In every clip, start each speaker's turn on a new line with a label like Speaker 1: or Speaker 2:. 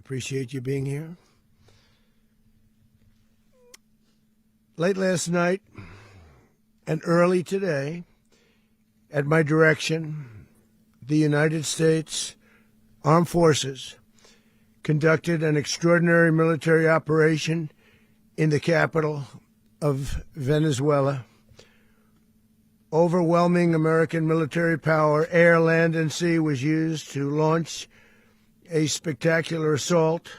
Speaker 1: appreciate you being here. Late last night and early today, at my direction, the United States Armed Forces conducted an extraordinary military operation in the capital of Venezuela. Overwhelming American military power, air, land, and sea, was used to launch a spectacular assault.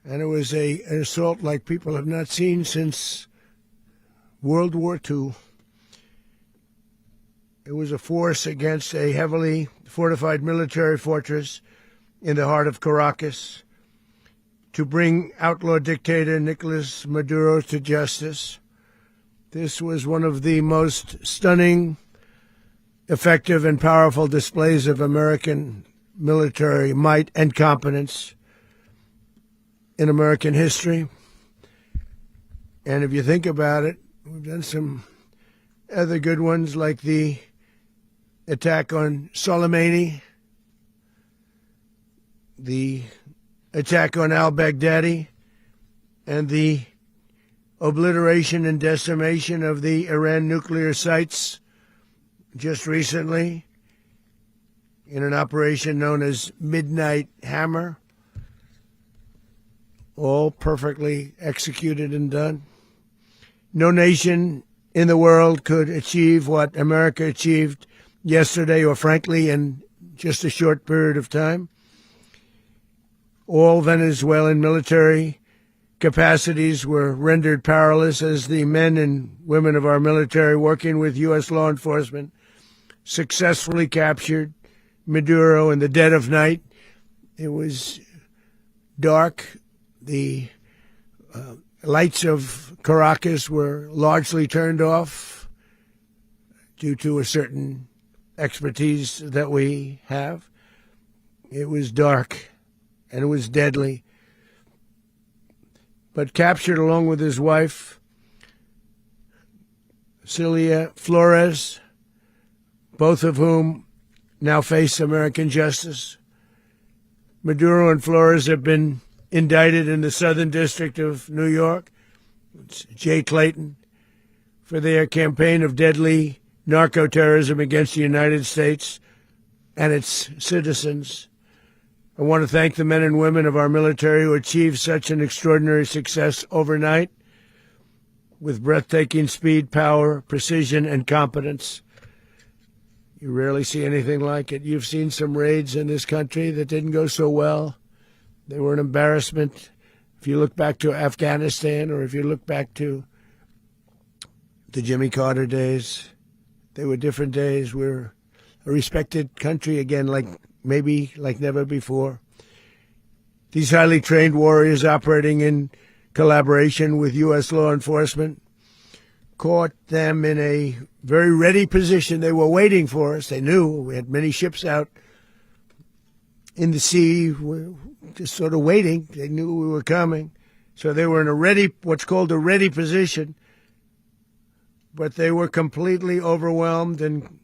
Speaker 1: And it was an assault like people have not seen since World War II. It was a force against a heavily fortified military fortress in the heart of Caracas to bring outlaw dictator Nicolas Maduro to justice. This was one of the most stunning, effective, and powerful displays of American military might and competence in American history. And if you think about it, we've done some other good ones, like the attack on Soleimani, the attack on al-Baghdadi, and the obliteration and decimation of the Iran nuclear sites just recently in an operation known as Midnight Hammer, all perfectly executed and done. No nation in the world could achieve what America achieved yesterday, or frankly in just a short period of time. All Venezuelan military capacities were rendered powerless as the men and women of our military, working with U.S. law enforcement, successfully captured Maduro in the dead of night. It was dark. The lights of Caracas were largely turned off due to a certain expertise that we have. It was dark and it was deadly. But captured along with his wife, Celia Flores, both of whom now face American justice. Maduro and Flores have been indicted in the Southern District of New York, Jay Clayton, for their campaign of deadly narco-terrorism against the United States and its citizens. I want to thank the men and women of our military who achieved such an extraordinary success overnight with breathtaking speed, power, precision, and competence. You rarely see anything like it. You've seen some raids in this country that didn't go so well. They were an embarrassment. If you look back to Afghanistan, or if you look back to the Jimmy Carter days, they were different days. We're a respected country again, maybe like never before. These highly trained warriors, operating in collaboration with U.S. law enforcement, caught them in a very ready position. They were waiting for us. They knew we had many ships out in the sea, just sort of waiting. They knew we were coming. So they were in what's called a ready position. But they were completely overwhelmed and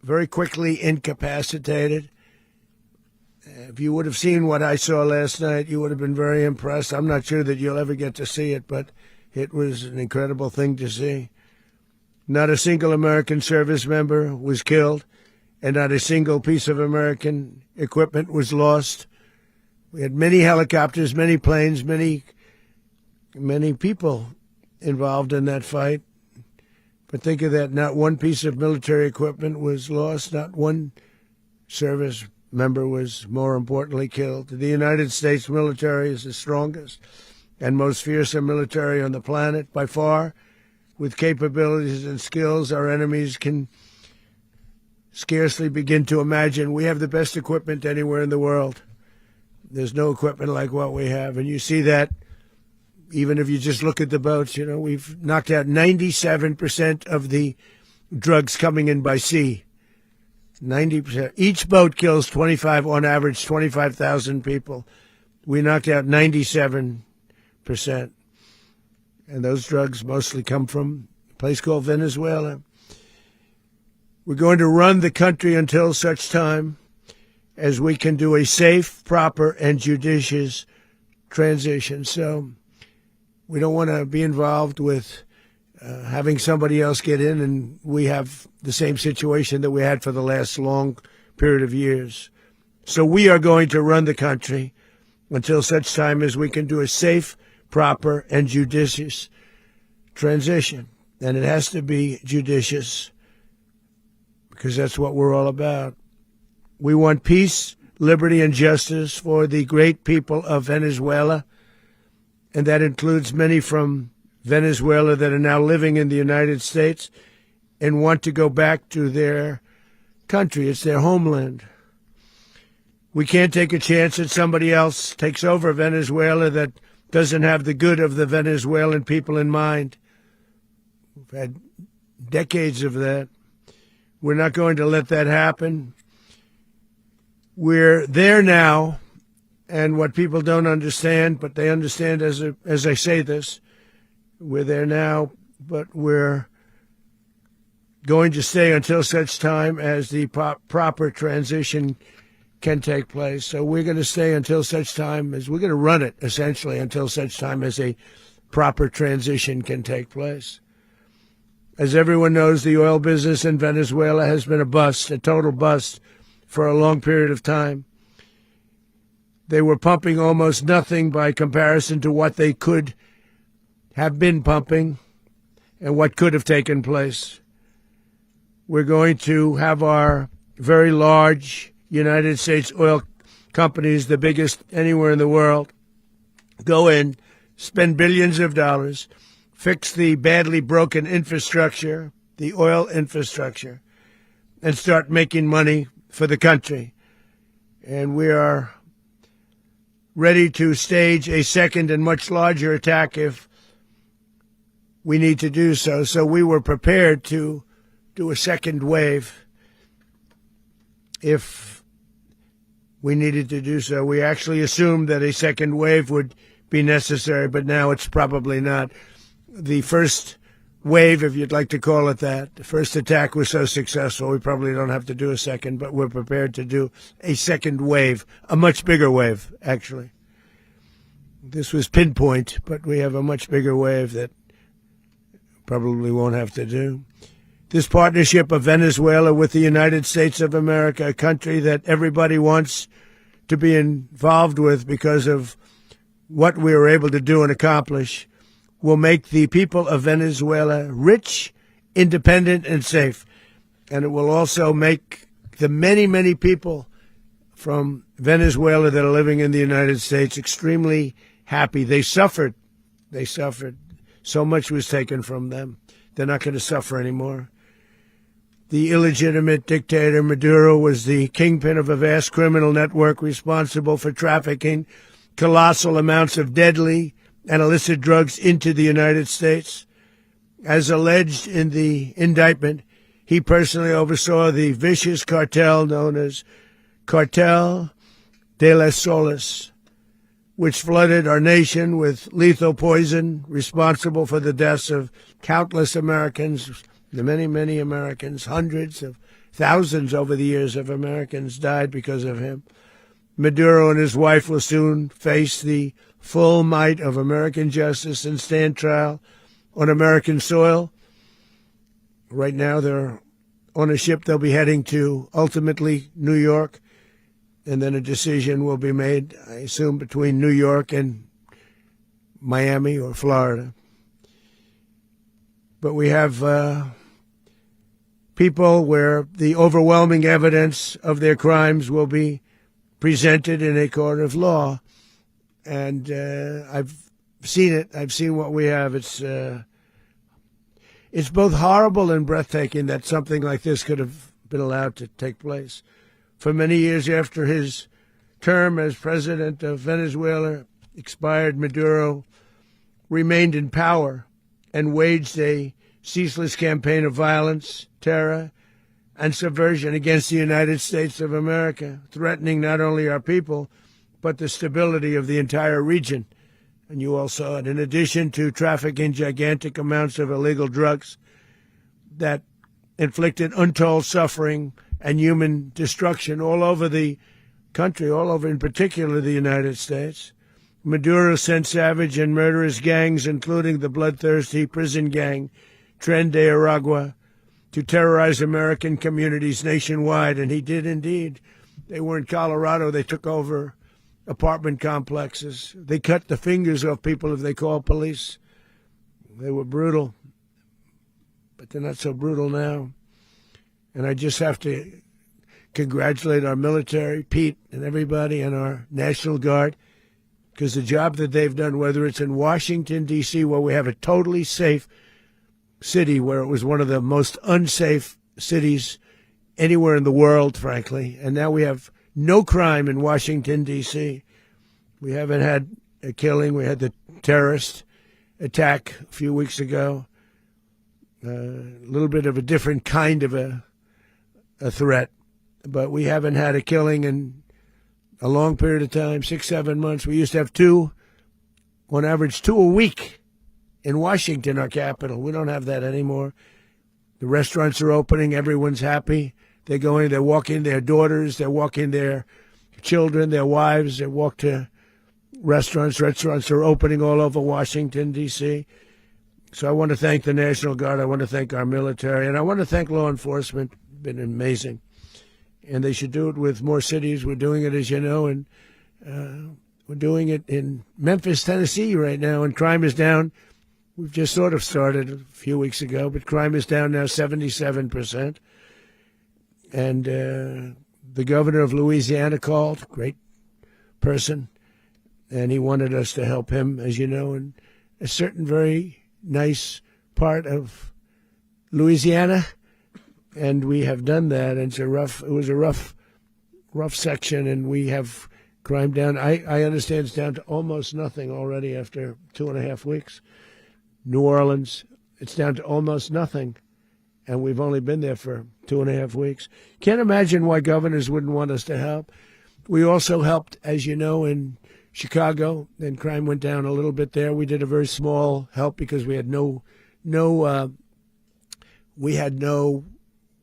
Speaker 1: very quickly incapacitated. If you would have seen what I saw last night, you would have been very impressed. I'm not sure that you'll ever get to see it, but it was an incredible thing to see. Not a single American service member was killed, and not a single piece of American equipment was lost. We had many helicopters, many planes, many people involved in that fight. But think of that, not one piece of military equipment was lost, not one service member was, more importantly, killed. The United States military is the strongest and most fearsome military on the planet, by far. With capabilities and skills our enemies can scarcely begin to imagine. We have the best equipment anywhere in the world. There's no equipment like what we have, and you see that even if you just look at the boats. You know, we've knocked out 97% of the drugs coming in by sea. 90%. Each boat kills on average 25,000 people. We knocked out 97%. And those drugs mostly come from a place called Venezuela. We're going to run the country until such time as we can do a safe, proper, and judicious transition. So we don't want to be involved with having somebody else get in and we have the same situation that we had for the last long period of years. So we are going to run the country until such time as we can do a safe, proper, and judicious transition. And it has to be judicious because that's what we're all about. We want peace, liberty, and justice for the great people of Venezuela, and that includes many from Venezuela that are now living in the United States and want to go back to their country. It's their homeland. We can't take a chance that somebody else takes over Venezuela that doesn't have the good of the Venezuelan people in mind. We've had decades of that. We're not going to let that happen. We're there now, and what people don't understand, but they understand as I say this, we're there now, but we're going to stay until such time as the proper transition can take place. So we're going to stay until such time as we're going to run it, essentially, until such time as a proper transition can take place. As everyone knows, the oil business in Venezuela has been a bust, a total bust, for a long period of time. They were pumping almost nothing by comparison to what they could have been pumping and what could have taken place. We're going to have our very large United States oil companies, the biggest anywhere in the world, go in, spend billions of dollars, fix the badly broken infrastructure, the oil infrastructure, and start making money for the country. And we are ready to stage a second and much larger attack if we need to do so. So we were prepared to do a second wave if we needed to do so. We actually assumed that a second wave would be necessary, but now it's probably not. The first wave, if you'd like to call it that, the first attack was so successful, we probably don't have to do a second, but we're prepared to do a second wave, a much bigger wave, actually. This was pinpoint, but we have a much bigger wave that probably won't have to do. This partnership of Venezuela with the United States of America, a country that everybody wants to be involved with because of what we were able to do and accomplish, will make the people of Venezuela rich, independent, and safe. And it will also make the many, many people from Venezuela that are living in the United States extremely happy. They suffered. So much was taken from them. They're not going to suffer anymore. The illegitimate dictator Maduro was the kingpin of a vast criminal network responsible for trafficking colossal amounts of deadly and illicit drugs into the United States. As alleged in the indictment, he personally oversaw the vicious cartel known as Cartel de las Solas, which flooded our nation with lethal poison, responsible for the deaths of countless Americans, the many, many Americans. Hundreds of thousands over the years of Americans died because of him. Maduro and his wife will soon face the full might of American justice and stand trial on American soil. Right now, they're on a ship. They'll be heading to, ultimately, New York. And then a decision will be made, I assume, between New York and Miami or Florida. But we have people where the overwhelming evidence of their crimes will be presented in a court of law. And I've seen it. I've seen what we have. It's both horrible and breathtaking that something like this could have been allowed to take place. For many years after his term as president of Venezuela expired, Maduro remained in power and waged a ceaseless campaign of violence, terror, and subversion against the United States of America, threatening not only our people, but the stability of the entire region. And you all saw it. In addition to trafficking gigantic amounts of illegal drugs that inflicted untold suffering and human destruction all over the country, all over, in particular the United States. Maduro sent savage and murderous gangs, including the bloodthirsty prison gang, Tren de Aragua, to terrorize American communities nationwide, and he did indeed. They were in Colorado. They took over apartment complexes. They cut the fingers off people if they called police. They were brutal, but they're not so brutal now. And I just have to congratulate our military, Pete and everybody, and our National Guard, because the job that they've done, whether it's in Washington, D.C., where we have a totally safe city, where it was one of the most unsafe cities anywhere in the world, frankly, and now we have no crime in Washington, D.C. We haven't had a killing. We had the terrorist attack a few weeks ago, a little bit of a different kind of a threat, but we haven't had a killing in a long period of time, 6-7 months. We used to have two, on average 2 a week in Washington, our capital. We don't have that anymore. The restaurants are opening. Everyone's happy. They're going, they're walking their daughters, they're walking their children, their wives. They walk to restaurants. Restaurants are opening all over Washington, D.C. So I want to thank the National Guard. I want to thank our military. And I want to thank law enforcement. Been amazing. And they should do it with more cities. We're doing it, as you know, and we're doing it in Memphis, Tennessee right now, and crime is down. We've just sort of started a few weeks ago, but crime is down now 77%. And the governor of Louisiana called, great person, and he wanted us to help him, as you know, in a certain very nice part of Louisiana. And we have done that. And it was a rough section, and we have crime down. I understand it's down to almost nothing already after 2.5 weeks. New Orleans, it's down to almost nothing, and we've only been there for 2.5 weeks. Can't imagine why governors wouldn't want us to help. We also helped, as you know, in Chicago, and crime went down a little bit there. We did a very small help because we had no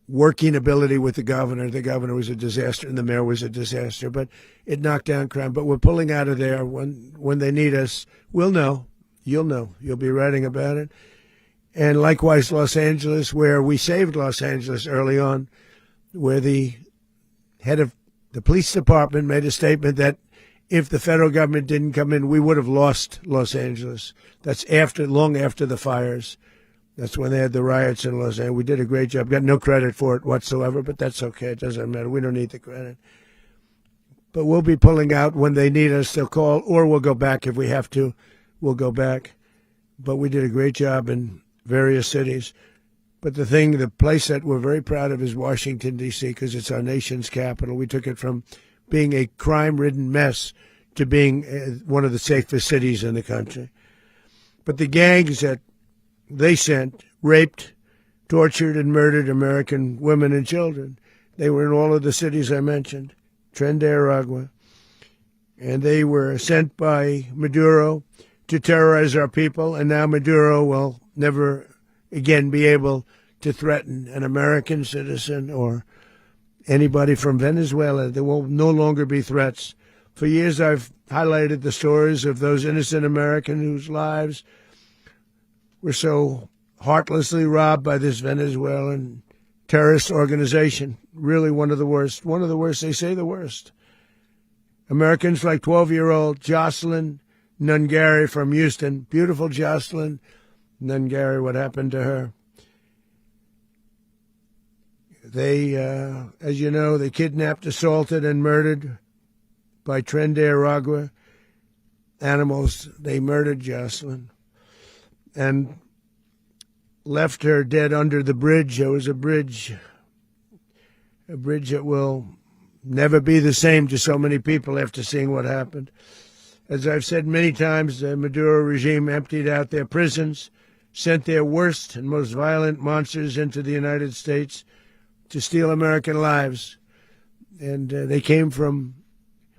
Speaker 1: working ability with the governor. The governor was a disaster, and the mayor was a disaster, but it knocked down crime. But we're pulling out of there. When they need us, we'll know. You'll know. You'll be writing about it. And likewise, Los Angeles, where we saved Los Angeles early on, where the head of the police department made a statement that if the federal government didn't come in, we would have lost Los Angeles. That's long after the fires. That's when they had the riots in Los Angeles. We did a great job. Got no credit for it whatsoever, but that's okay. It doesn't matter. We don't need the credit. But we'll be pulling out when they need us. They'll call, or we'll go back if we have to. We'll go back. But we did a great job in various cities. But the place that we're very proud of is Washington, D.C., because it's our nation's capital. We took it from being a crime-ridden mess to being one of the safest cities in the country. But the gangs that they sent raped, tortured, and murdered American women and children. They were in all of the cities I mentioned, Tren de Aragua. And they were sent by Maduro to terrorize our people, and now Maduro will never again be able to threaten an American citizen or anybody from Venezuela. There will no longer be threats. For years I've highlighted the stories of those innocent Americans whose lives were so heartlessly robbed by this Venezuelan terrorist organization. Really one of the worst. One of the worst, they say the worst. Americans like 12-year-old Jocelyn Nungari from Houston. Beautiful Jocelyn Nungari, what happened to her? They, as you know, they kidnapped, assaulted, and murdered by Tren de Aragua animals. They murdered Jocelyn and left her dead under the bridge. There was a bridge that will never be the same to so many people after seeing what happened. As I've said many times, the Maduro regime emptied out their prisons, sent their worst and most violent monsters into the United States to steal American lives. And they came from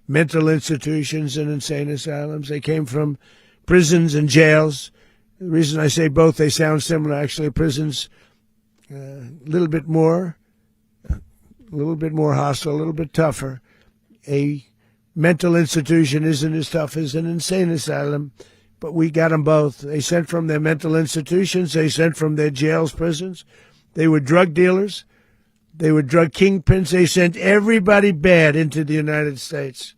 Speaker 1: mental institutions and insane asylums. They came from prisons and jails. The reason I say both, they sound similar. Actually, prisons a little bit more hostile, a little bit tougher. a mental institution isn't as tough as an insane asylum, but we got them both. They sent from their mental institutions. They sent from their jails, prisons. They were drug dealers. They were drug kingpins. They sent everybody bad into the United States,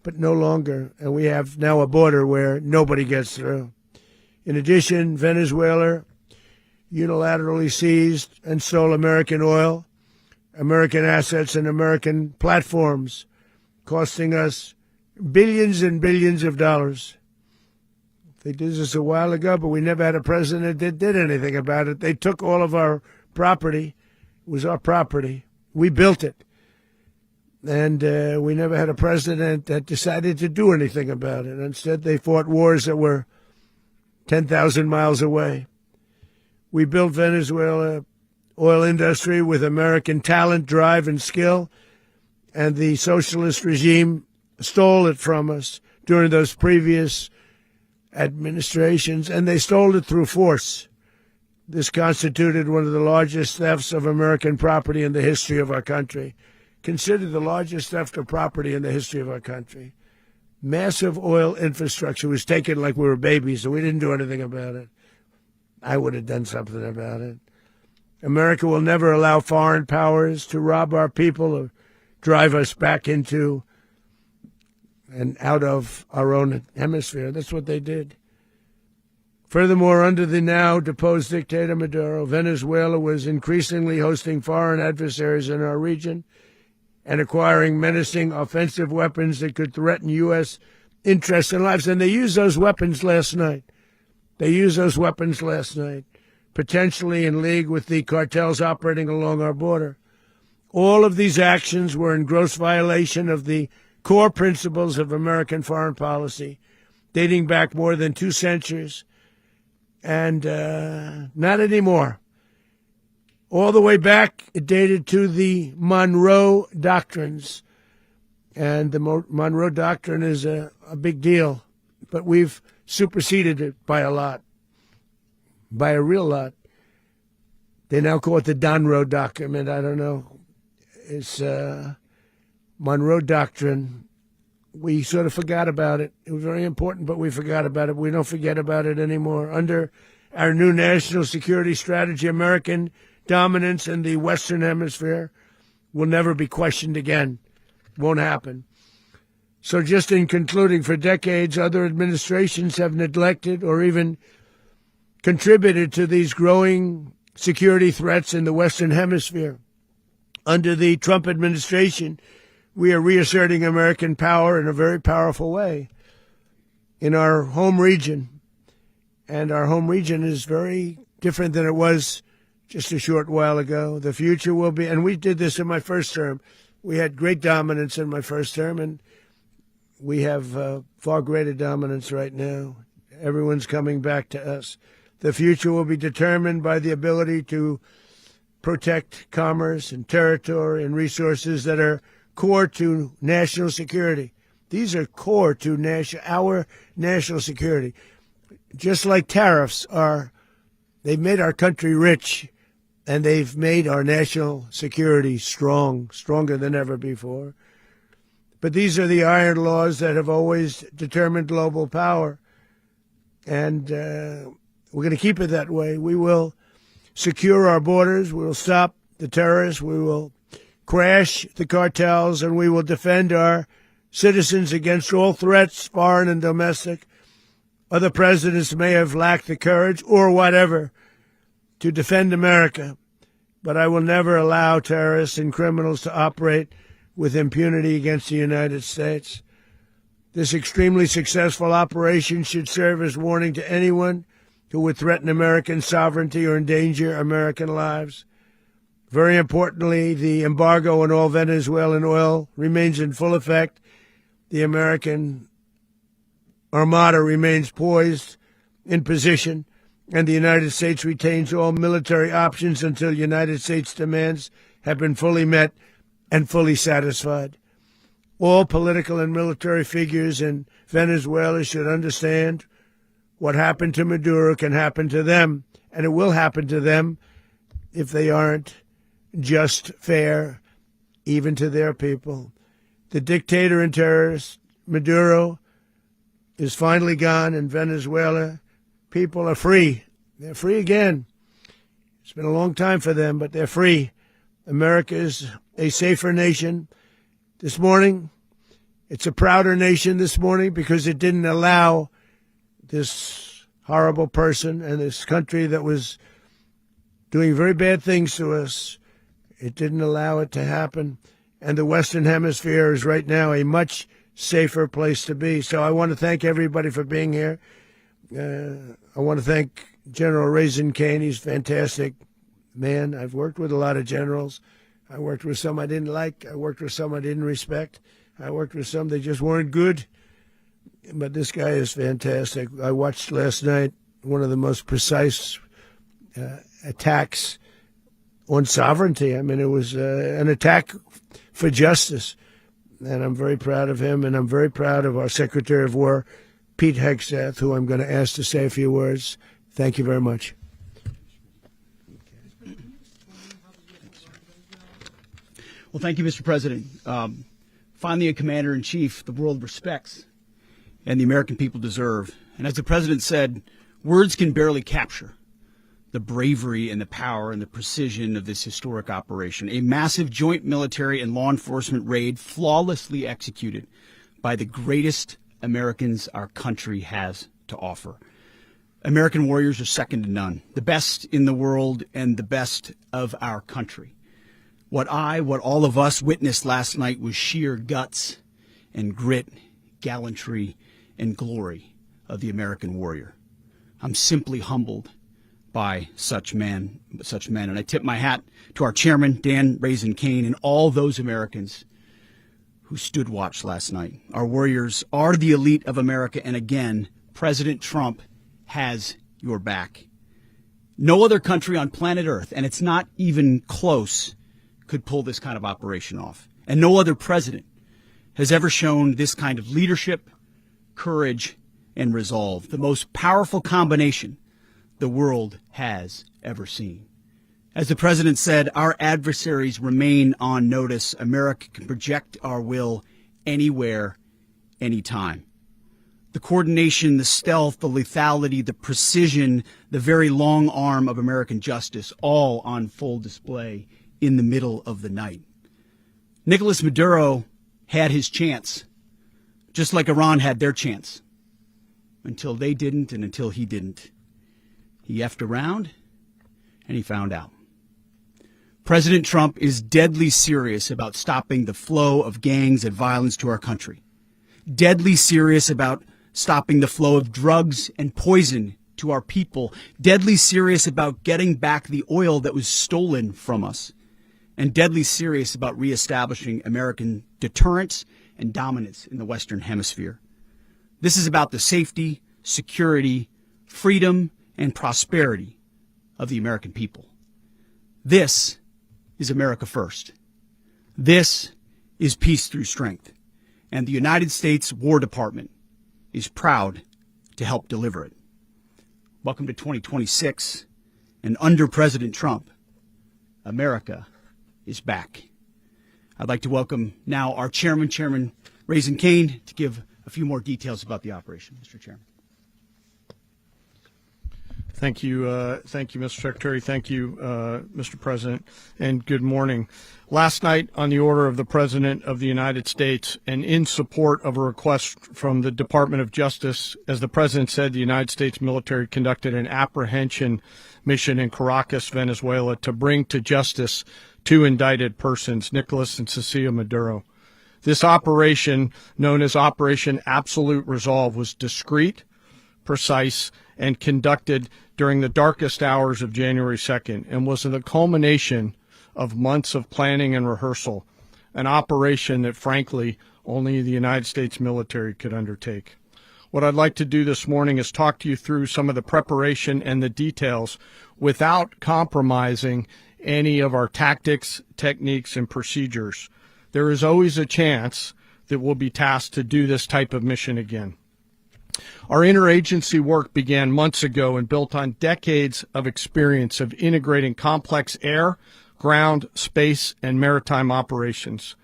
Speaker 1: but no longer. And we have now a border where nobody gets through. In addition, Venezuela unilaterally seized and stole American oil, American assets, and American platforms, costing us billions and billions of dollars. They did this a while ago, but we never had a president that did anything about it. They took all of our property. It was our property. We built it. And we never had a president that decided to do anything about it. Instead, they fought wars that were 10,000 miles away. We built Venezuela oil industry with American talent, drive, and skill, and the socialist regime stole it from us during those previous administrations, and they stole it through force. This constituted one of the largest thefts of American property in the history of our country. Considered the largest theft of property in the history of our country. Massive oil infrastructure was taken like we were babies, and we didn't do anything about it. I would have done something about it. America will never allow foreign powers to rob our people or drive us back into and out of our own hemisphere. That's what they did. Furthermore, under the now deposed dictator Maduro, Venezuela was increasingly hosting foreign adversaries in our region and acquiring menacing offensive weapons that could threaten U.S. interests and lives. And they used those weapons last night. Potentially in league with the cartels operating along our border. All of these actions were in gross violation of the core principles of American foreign policy, dating back more than 2 centuries, and not anymore. All the way back, it dated to the Monroe Doctrines, and the Monroe Doctrine is a big deal, but we've superseded it by a lot, by a real lot. They now call it the Donroe Document. I don't know. It's Monroe Doctrine. We sort of forgot about it. It was very important, but we forgot about it. We don't forget about it anymore. Under our new national security strategy, American dominance in the Western Hemisphere will never be questioned again. Won't happen. So just in concluding, for decades, other administrations have neglected or even contributed to these growing security threats in the Western Hemisphere. Under the Trump administration, we are reasserting American power in a very powerful way in our home region. And our home region is very different than it was just a short while ago. The future will be, and we did this in my first term. We had great dominance in my first term, and we have far greater dominance right now. Everyone's coming back to us. The future will be determined by the ability to protect commerce and territory and resources that are core to national security. These are core to our national security. Just like tariffs they've made our country rich, and they've made our national security stronger than ever before. But these are the iron laws that have always determined global power, and we're going to keep it that way. We will secure our borders. We will stop the terrorists. We will crash the cartels, and we will defend our citizens against all threats, foreign and domestic. Other presidents may have lacked the courage or whatever to defend America, but I will never allow terrorists and criminals to operate with impunity against the United States. This extremely successful operation should serve as warning to anyone who would threaten American sovereignty or endanger American lives. Very importantly, the embargo on all Venezuelan oil remains in full effect. The American Armada remains poised in position, and the United States retains all military options until United States demands have been fully met and fully satisfied. All political and military figures in Venezuela should understand what happened to Maduro can happen to them, and it will happen to them if they aren't just fair, even to their people. The dictator and terrorist, Maduro, is finally gone, and Venezuela people are free. They're free again. It's been a long time for them, but they're free. America is a safer nation this morning. It's a prouder nation this morning because it didn't allow this horrible person and this country that was doing very bad things to us. It didn't allow it to happen. And the Western Hemisphere is right now a much safer place to be. So I want to thank everybody for being here. I want to thank General Raisin Kane. He's a fantastic man. I've worked with a lot of generals. I worked with some I didn't like. I worked with some I didn't respect. I worked with some that just weren't good. But this guy is fantastic. I watched last night one of the most precise attacks on sovereignty. I mean, it was an attack for justice. And I'm very proud of him, and I'm very proud of our Secretary of War, Pete Hegseth, who I'm going to ask to say a few words. Thank you very much.
Speaker 2: Well, thank you, Mr. President. Finally, a commander-in-chief the world respects and the American people deserve. And as the President said, words can barely capture the bravery and the power and the precision of this historic operation. A massive joint military and law enforcement raid flawlessly executed by the greatest Americans our country has to offer. American warriors are second to none, the best in the world and the best of our country. What all of us witnessed last night was sheer guts and grit, gallantry, and glory of the American warrior. I'm simply humbled by such men. And I tip my hat to our chairman, Dan Raisin Kane, and all those Americans who stood watch last night. Our warriors are the elite of America, and again, President Trump has your back. No other country on planet Earth, and it's not even close, could pull this kind of operation off. And no other president has ever shown this kind of leadership, courage, and resolve. The most powerful combination the world has ever seen. As the president said, our adversaries remain on notice. America can project our will anywhere, anytime. The coordination, the stealth, the lethality, the precision, the very long arm of American justice, all on full display in the middle of the night. Nicolas Maduro had his chance, just like Iran had their chance, until they didn't and until he didn't. He effed around, and he found out. President Trump is deadly serious about stopping the flow of gangs and violence to our country. Deadly serious about stopping the flow of drugs and poison to our people. Deadly serious about getting back the oil that was stolen from us. And deadly serious about reestablishing American deterrence and dominance in the Western Hemisphere. This is about the safety, security, freedom, and prosperity of the American people. This is America first. This is peace through strength. And the United States War Department is proud to help deliver it. Welcome to 2026. And under President Trump, America is back. I'd like to welcome now our chairman, Chairman Raisin Kane, to give a few more details about the operation. Mr. Chairman.
Speaker 3: Thank you, Mr. Secretary. Thank you, Mr. President, and good morning. Last night, on the order of the President of the United States and in support of a request from the Department of Justice, as the President said, the United States military conducted an apprehension mission in Caracas, Venezuela, to bring to justice two indicted persons, Nicolas and Cecilia Maduro. This operation, known as Operation Absolute Resolve, was discreet, precise, and conducted during the darkest hours of January 2nd and was the culmination of months of planning and rehearsal, an operation that, frankly, only the United States military could undertake. What I'd like to do this morning is talk to you through some of the preparation and the details without compromising any of our tactics, techniques, and procedures. There is always a chance that we'll be tasked to do this type of mission again. Our interagency work began months ago and built on decades of experience of integrating complex air, ground, space, and maritime operations.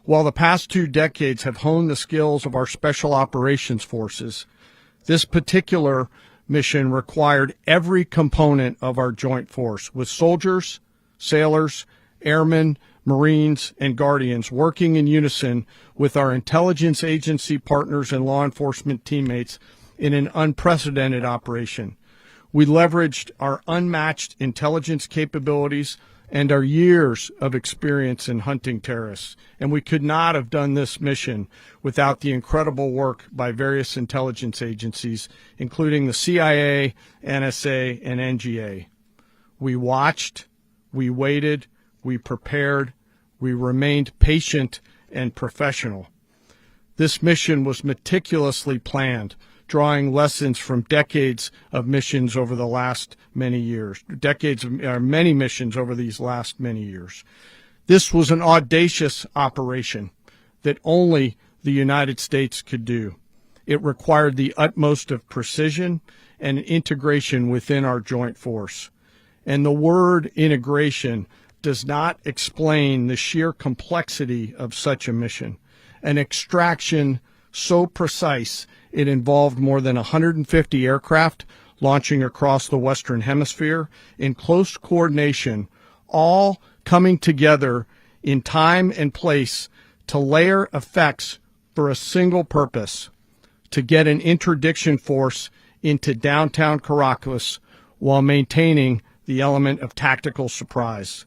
Speaker 3: While the past 2 decades have honed the skills of our special operations forces, this particular mission required every component of our joint force, with soldiers, sailors, airmen, Marines, and Guardians working in unison with our intelligence agency partners and law enforcement teammates in an unprecedented operation. We leveraged our unmatched intelligence capabilities and our years of experience in hunting terrorists, and we could not have done this mission without the incredible work by various intelligence agencies, including the CIA, NSA, and NGA. We watched, we waited, we prepared, we remained patient and professional. This mission was meticulously planned, drawing lessons from decades of missions over the last many years, many missions over these last many years. This was an audacious operation that only the United States could do. It required the utmost of precision and integration within our joint force. And the word integration does not explain the sheer complexity of such a mission. An extraction so precise it involved more than 150 aircraft launching across the Western Hemisphere in close coordination, all coming together in time and place to layer effects for a single purpose, to get an interdiction force into downtown Caracas while maintaining the element of tactical surprise.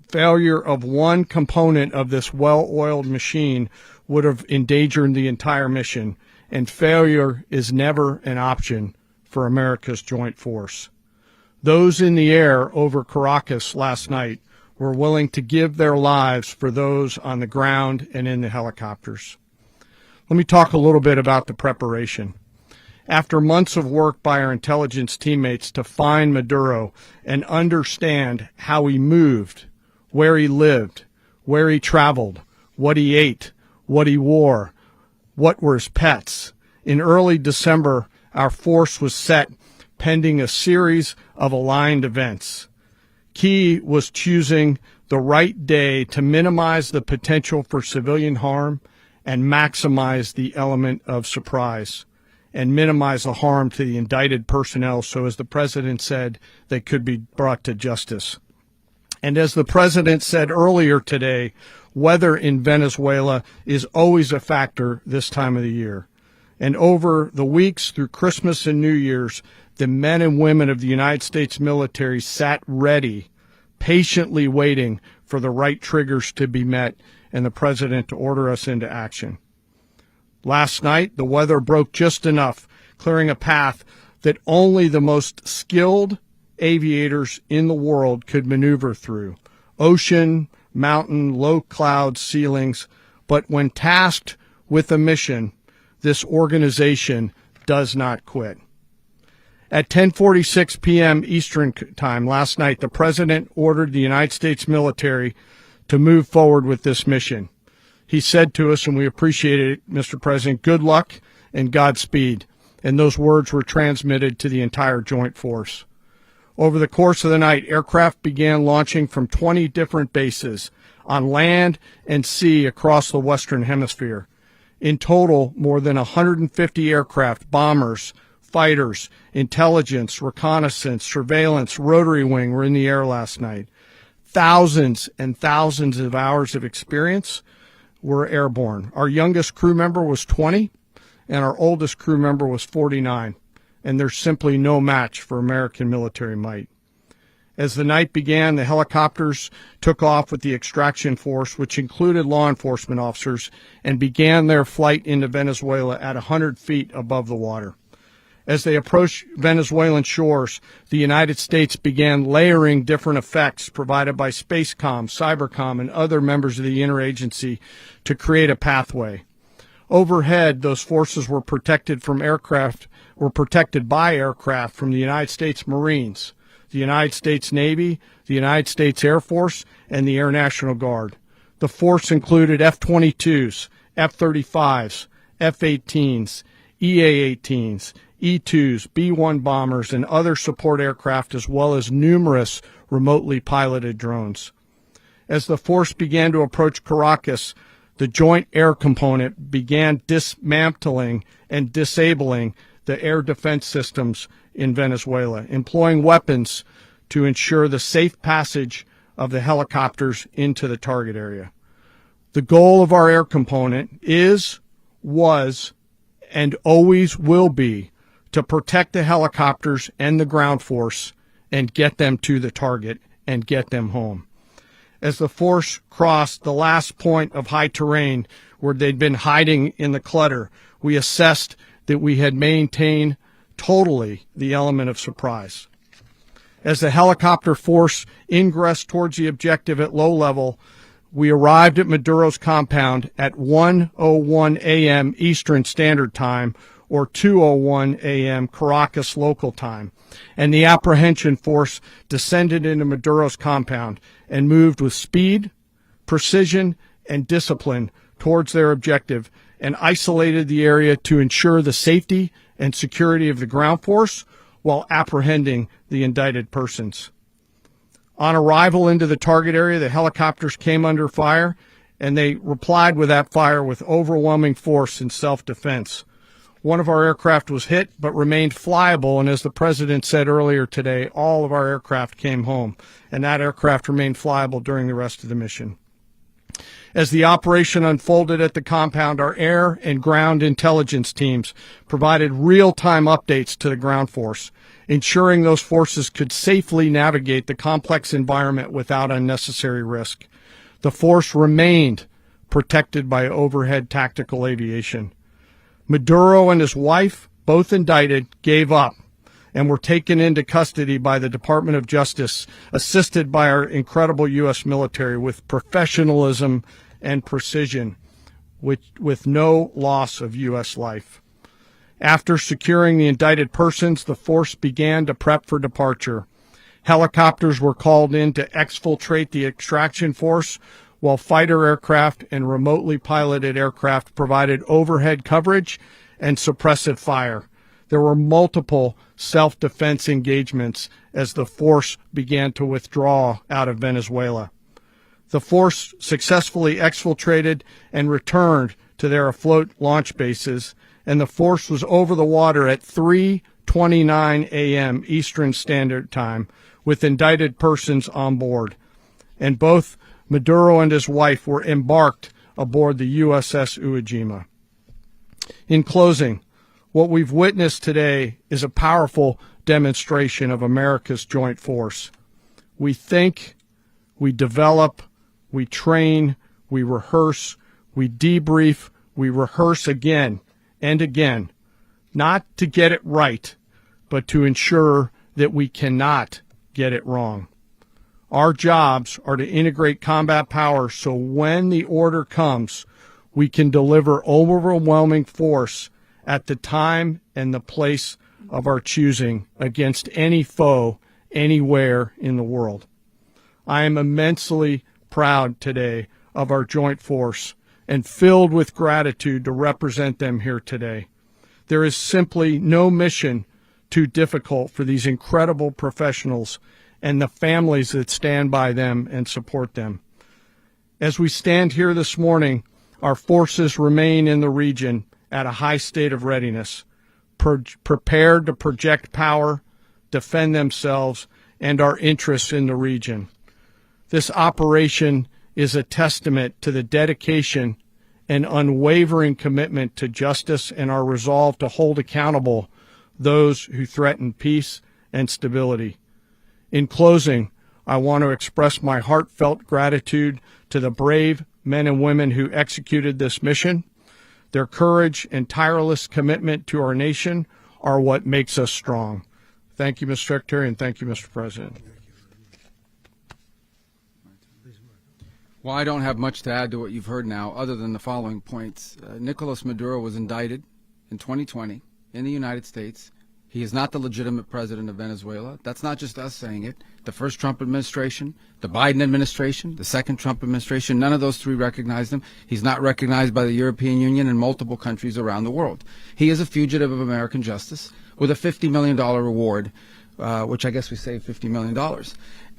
Speaker 3: Failure of one component of this well-oiled machine would have endangered the entire mission, and failure is never an option for America's joint force. Those in the air over Caracas last night were willing to give their lives for those on the ground and in the helicopters. Let me talk a little bit about the preparation. After months of work by our intelligence teammates to find Maduro and understand how he moved, where he lived, where he traveled, what he ate, what he wore, what were his pets. In early December, our force was set pending a series of aligned events. Key was choosing the right day to minimize the potential for civilian harm and maximize the element of surprise and minimize the harm to the indicted personnel so, as the president said, they could be brought to justice. And as the president said earlier today, weather in Venezuela is always a factor this time of the year. And over the weeks through Christmas and New Year's, the men and women of the United States military sat ready, patiently waiting for the right triggers to be met and the president to order us into action. Last night, the weather broke just enough, clearing a path that only the most skilled aviators in the world could maneuver through. Ocean, mountain, low cloud ceilings. But when tasked with a mission, this organization does not quit. At 10:46 p.m. Eastern Time last night, the president ordered the United States military to move forward with this mission. He said to us, and we appreciate it, Mr. President, good luck and Godspeed. And those words were transmitted to the entire joint force. Over the course of the night, aircraft began launching from 20 different bases on land and sea across the Western Hemisphere. In total, more than 150 aircraft, bombers, fighters, intelligence, reconnaissance, surveillance, rotary wing were in the air last night. Thousands and thousands of hours of experience were airborne. Our youngest crew member was 20, and our oldest crew member was 49. And there's simply no match for American military might. As the night began, the helicopters took off with the extraction force, which included law enforcement officers, and began their flight into Venezuela at 100 feet above the water. As they approached Venezuelan shores, the United States began layering different effects provided by Spacecom, Cybercom, and other members of the interagency to create a pathway. Overhead, those forces were protected by aircraft from the United States Marines, the United States Navy, the United States Air Force, and the Air National Guard. The force included F-22s, F-35s, F-18s, EA-18s, E-2s, B-1 bombers, and other support aircraft, as well as numerous remotely piloted drones. As the force began to approach Caracas, the Joint Air Component began dismantling and disabling the air defense systems in Venezuela, employing weapons to ensure the safe passage of the helicopters into the target area. The goal of our air component is, was, and always will be to protect the helicopters and the ground force and get them to the target and get them home. As the force crossed the last point of high terrain where they'd been hiding in the clutter, we assessed that we had maintained totally the element of surprise. As the helicopter force ingressed towards the objective at low level, we arrived at Maduro's compound at 1:01 a.m. Eastern Standard Time, or 2:01 a.m. Caracas local time, and the apprehension force descended into Maduro's compound and moved with speed, precision, and discipline towards their objective and isolated the area to ensure the safety and security of the ground force while apprehending the indicted persons. On arrival into the target area, the helicopters came under fire, and they replied with that fire with overwhelming force in self-defense. One of our aircraft was hit but remained flyable, and as the President said earlier today, all of our aircraft came home, and that aircraft remained flyable during the rest of the mission. As the operation unfolded at the compound, our air and ground intelligence teams provided real-time updates to the ground force, ensuring those forces could safely navigate the complex environment without unnecessary risk. The force remained protected by overhead tactical aviation. Maduro and his wife, both indicted, gave up and were taken into custody by the Department of Justice, assisted by our incredible U.S. military with professionalism and precision, with no loss of U.S. life. After securing the indicted persons, the force began to prep for departure. Helicopters were called in to exfiltrate the extraction force, while fighter aircraft and remotely piloted aircraft provided overhead coverage and suppressive fire. There were multiple self-defense engagements as the force began to withdraw out of Venezuela. The force successfully exfiltrated and returned to their afloat launch bases, and the force was over the water at 3:29 a.m. Eastern Standard Time with indicted persons on board. And both Maduro and his wife were embarked aboard the USS Iwo Jima. In closing, what we've witnessed today is a powerful demonstration of America's joint force. We think, we develop, we train, we rehearse, we debrief, we rehearse again and again, not to get it right, but to ensure that we cannot get it wrong. Our jobs are to integrate combat power so when the order comes, we can deliver overwhelming force at the time and the place of our choosing against any foe anywhere in the world. I am immensely proud today of our joint force and filled with gratitude to represent them here today. There is simply no mission too difficult for these incredible professionals and the families that stand by them and support them. As we stand here this morning, our forces remain in the region at a high state of readiness, prepared to project power, defend themselves, and our interests in the region. This operation is a testament to the dedication and unwavering commitment to justice and our resolve to hold accountable those who threaten peace and stability. In closing, I want to express my heartfelt gratitude to the brave men and women who executed this mission. Their courage and tireless commitment to our nation are what makes us strong. Thank you, Mr. Secretary, and thank you, Mr. President.
Speaker 4: Well, I don't have much to add to what you've heard now, other than the following points. Nicolas Maduro was indicted in 2020 in the United States. He is not the legitimate president of Venezuela. That's not just us saying it. The first Trump administration, the Biden administration, the second Trump administration, none of those three recognized him. He's not recognized by the European Union and multiple countries around the world. He is a fugitive of American justice with a $50 million reward, which I guess we saved $50 million.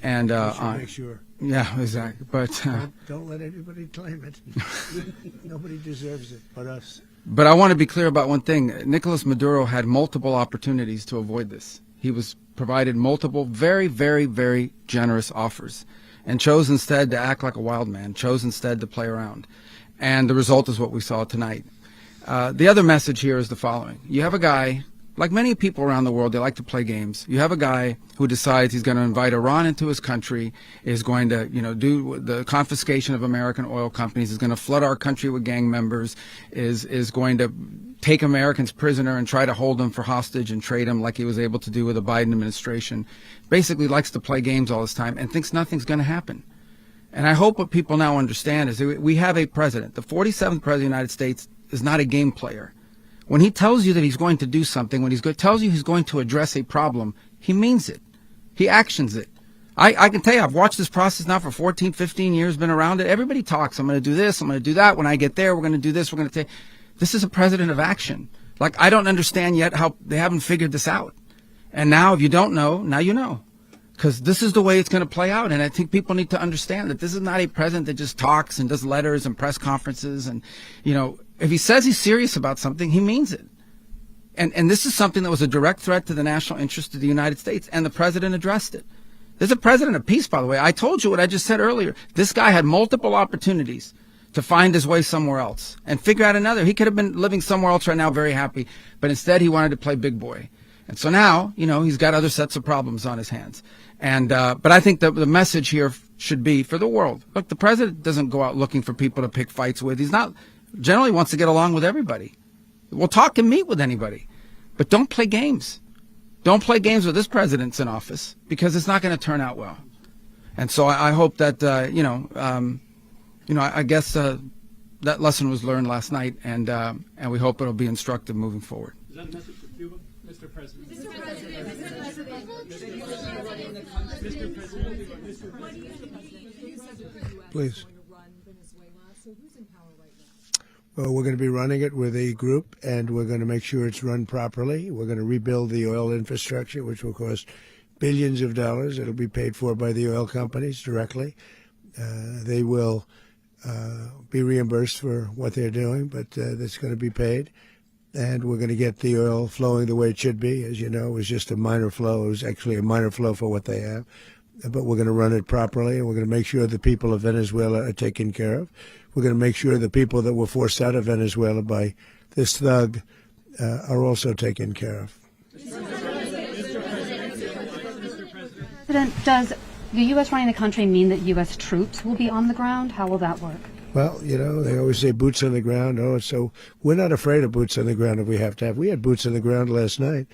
Speaker 4: And
Speaker 1: make sure.
Speaker 4: Yeah, exactly. But
Speaker 1: don't let anybody claim it. Nobody deserves it but us.
Speaker 4: But I want to be clear about one thing. Nicolas Maduro had multiple opportunities to avoid this. He was provided multiple very, very, very generous offers and chose instead to act like a wild man, chose instead to play around. And the result is what we saw tonight. The other message here is the following. You have a guy, like many people around the world, they like to play games. You have a guy who decides he's going to invite Iran into his country, is going to, do the confiscation of American oil companies, is going to flood our country with gang members, is going to take Americans prisoner and try to hold them for hostage and trade them like he was able to do with the Biden administration. Basically likes to play games all this time and thinks nothing's going to happen. And I hope what people now understand is that we have a president. The 47th president of the United States is not a game player. When he tells you that he's going to do something, when tells you he's going to address a problem, he means it. He actions it. I can tell you, I've watched this process now for 14, 15 years, been around it. Everybody talks. I'm going to do this. I'm going to do that. When I get there, we're going to do this. We're going to take. This is a president of action. Like, I don't understand yet how they haven't figured this out. And now, if you don't know, now you know. Because this is the way it's going to play out. And I think people need to understand that this is not a president that just talks and does letters and press conferences. And, if he says he's serious about something, he means it. And this is something that was a direct threat to the national interest of the United States. And the president addressed it. There's a president of peace, by the way. I told you what I just said earlier. This guy had multiple opportunities to find his way somewhere else and figure out another. He could have been living somewhere else right now very happy. But instead, he wanted to play big boy. And so now, he's got other sets of problems on his hands. And but I think the message here should be for the world. Look, the president doesn't go out looking for people to pick fights with. He's not generally wants to get along with everybody. We'll talk and meet with anybody. But don't play games. Don't play games with this president's in office because it's not going to turn out well. And so I hope that, I guess that lesson was learned last night, and we hope it'll be instructive moving forward.
Speaker 2: Is that a message for Cuba, Mr. President?
Speaker 5: Mr. President.
Speaker 1: Please. Well, we're going to be running it with a group, and we're going to make sure it's run properly. We're going to rebuild the oil infrastructure, which will cost billions of dollars. It'll be paid for by the oil companies directly. They will be reimbursed for what they're doing, but that's going to be paid. And we're going to get the oil flowing the way it should be. As you know, it was just a minor flow. It was actually a minor flow for what they have. But we're going to run it properly, and we're going to make sure the people of Venezuela are taken care of. We're going to make sure the people that were forced out of Venezuela by this thug are also taken care of.
Speaker 5: President, does the U.S. running the country mean that U.S. troops will be on the ground? How will that work?
Speaker 1: Well, they always say boots on the ground. So we're not afraid of boots on the ground if we have to have. We had boots on the ground last night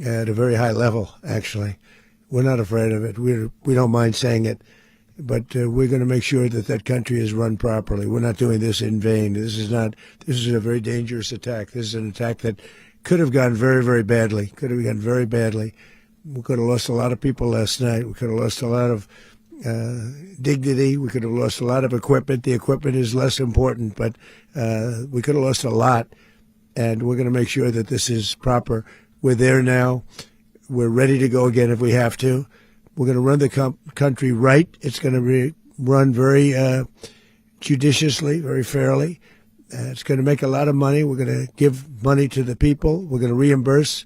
Speaker 1: at a very high level, actually. We're not afraid of it. We don't mind saying it. But we're going to make sure that that country is run properly. We're not doing this in vain. This is a very dangerous attack. This is an attack that could have gone very, very badly. Could have gone very badly. We could have lost a lot of people last night. We could have lost a lot of dignity. We could have lost a lot of equipment. The equipment is less important, but we could have lost a lot. And we're going to make sure that this is proper. We're there now. We're ready to go again if we have to. We're going to run the country right. It's going to be run very judiciously, very fairly. It's going to make a lot of money. We're going to give money to the people. We're going to reimburse